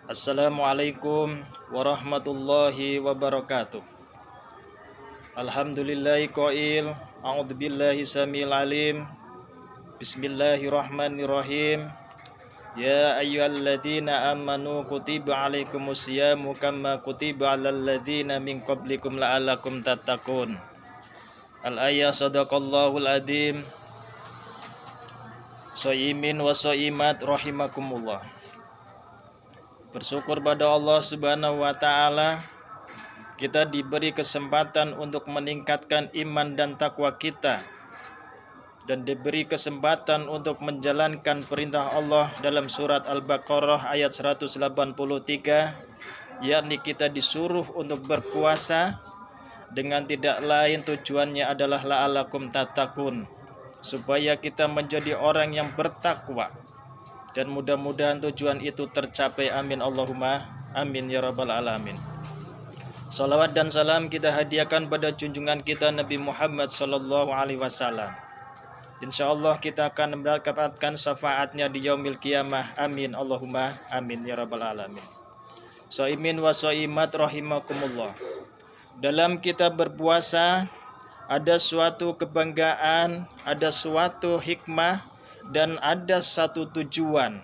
Assalamualaikum warahmatullahi wabarakatuh. Alhamdulillahi qail. A'udzubillahi samil alim. Bismillahirrahmanirrahim. Ya ayyuhalladzina amanu kutiba alaikumusyamu kama kutiba alal ladzina min qablikum la'allakum tattaqun. Al-ayah sadaqallahul adzim. Shaimin wa shaimat rahimakumullah. Bersyukur pada Allah Subhanahu wa taala, kita diberi kesempatan untuk meningkatkan iman dan takwa kita, dan diberi kesempatan untuk menjalankan perintah Allah dalam surat Al-Baqarah ayat 183, yakni kita disuruh untuk berpuasa dengan tidak lain tujuannya adalah la'allakum tattaqun, supaya kita menjadi orang yang bertakwa. Dan mudah-mudahan tujuan itu tercapai. Amin Allahumma amin ya rabbal alamin. Salawat dan salam kita hadiahkan pada junjungan kita Nabi Muhammad sallallahu alaihi wasallam. Insyaallah kita akan mendapatkan syafaatnya di yaumil qiyamah. Amin Allahumma amin ya rabbal alamin. Shaimin wa shaimat rahimakumullah. Dalam kita berpuasa ada suatu kebanggaan, ada suatu hikmah, dan ada satu tujuan.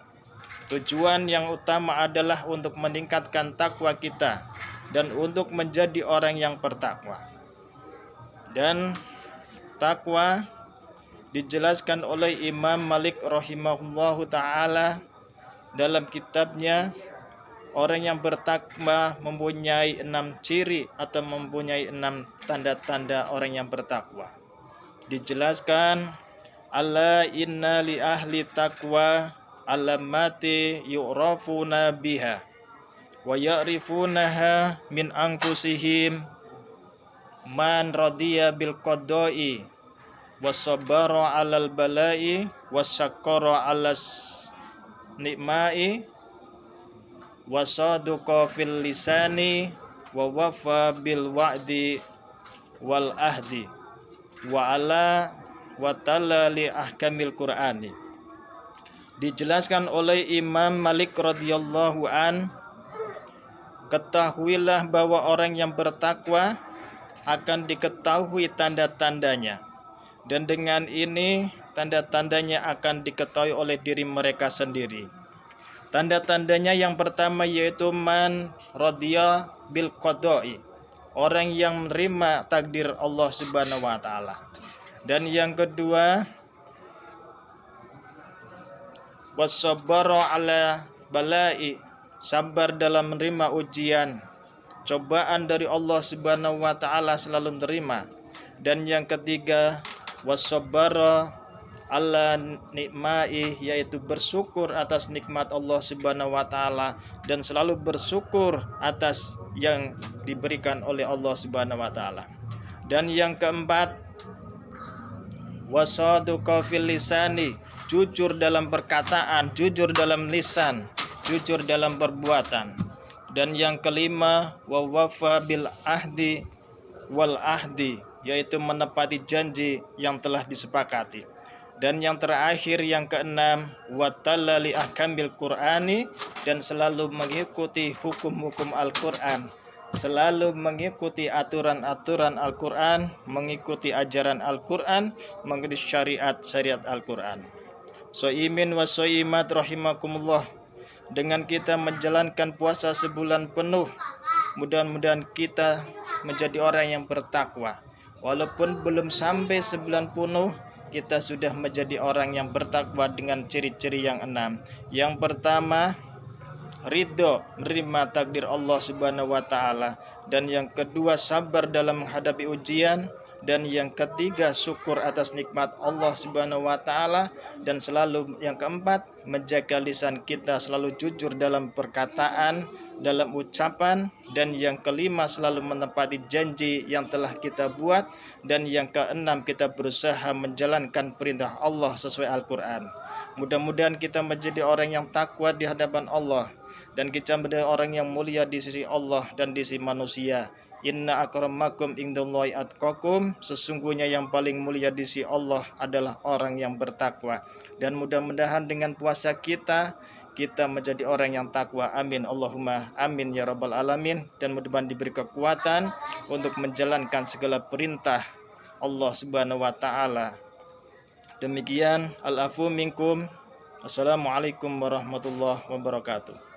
Tujuan yang utama adalah untuk meningkatkan takwa kita dan untuk menjadi orang yang bertakwa. Dan takwa dijelaskan oleh Imam Malik rahimahullahu ta'ala dalam kitabnya. Orang yang bertakwa mempunyai 6 ciri atau mempunyai 6 tanda-tanda orang yang bertakwa. Dijelaskan, Alla inna li ahli taqwa alamati yu'rafuna biha wa ya'rifunaha min anfusihim man radiya bil qada'i wasabbara 'alal bala'i wasyakara 'alas nikmai wasaduqa fil lisani wa wafa bil wa'di wal ahdi wa ala wa ta'ala li ahkamil Qur'ani. Dijelaskan oleh Imam Malik radhiyallahu an, ketahuilah bahwa orang yang bertakwa akan diketahui tanda-tandanya, dan dengan ini tanda-tandanya akan diketahui oleh diri mereka sendiri. Tanda-tandanya yang pertama yaitu man radhiya bil qada'i, orang yang menerima takdir Allah Subhanahu wa taala. Dan yang kedua, wasabbara ala bala'i, sabar dalam menerima ujian, cobaan dari Allah Subhanahu wa taala selalu menerima. Dan yang ketiga, wasabbara ala nikmai, yaitu bersyukur atas nikmat Allah Subhanahu wa taala dan selalu bersyukur atas yang diberikan oleh Allah Subhanahu wa taala. Dan yang keempat, wasaduqa fil lisani, jujur dalam perkataan, jujur dalam lisan, jujur dalam perbuatan. Dan yang kelima, wa wafa bil ahdi wal ahdi, yaitu menepati janji yang telah disepakati. Dan yang terakhir yang keenam, wa ta'ala li ahkamil Qur'ani, dan selalu mengikuti hukum-hukum Al-Qur'an, selalu mengikuti aturan-aturan Al-Quran, mengikuti ajaran Al-Quran, mengikuti syariat Al-Quran. Shaimin wa shaimat rahimakumullah. Dengan kita menjalankan puasa sebulan penuh, mudah-mudahan kita menjadi orang yang bertakwa. Walaupun belum sampai sebulan penuh, kita sudah menjadi orang yang bertakwa dengan ciri-ciri yang 6. Yang pertama, ridho, menerima takdir Allah Subhanahu wa taala. Dan yang kedua, sabar dalam menghadapi ujian. Dan yang ketiga, syukur atas nikmat Allah Subhanahu wa taala. Dan selalu yang keempat, menjaga lisan kita selalu jujur dalam perkataan, dalam ucapan. Dan yang kelima, selalu menepati janji yang telah kita buat. Dan yang keenam, kita berusaha menjalankan perintah Allah sesuai Al-Quran. Mudah-mudahan kita menjadi orang yang takwa di hadapan Allah, dan kita menjadi orang yang mulia di sisi Allah dan di sisi manusia. Inna akramakum indallahi atqakum, sesungguhnya yang paling mulia di sisi Allah adalah orang yang bertakwa. Dan mudah-mudahan dengan puasa kita kita menjadi orang yang takwa. Amin Allahumma amin ya rabbal alamin. Dan mudah-mudahan diberi kekuatan untuk menjalankan segala perintah Allah Subhanahu wa taala. Demikian, al-afu minkum. Assalamualaikum warahmatullahi wabarakatuh.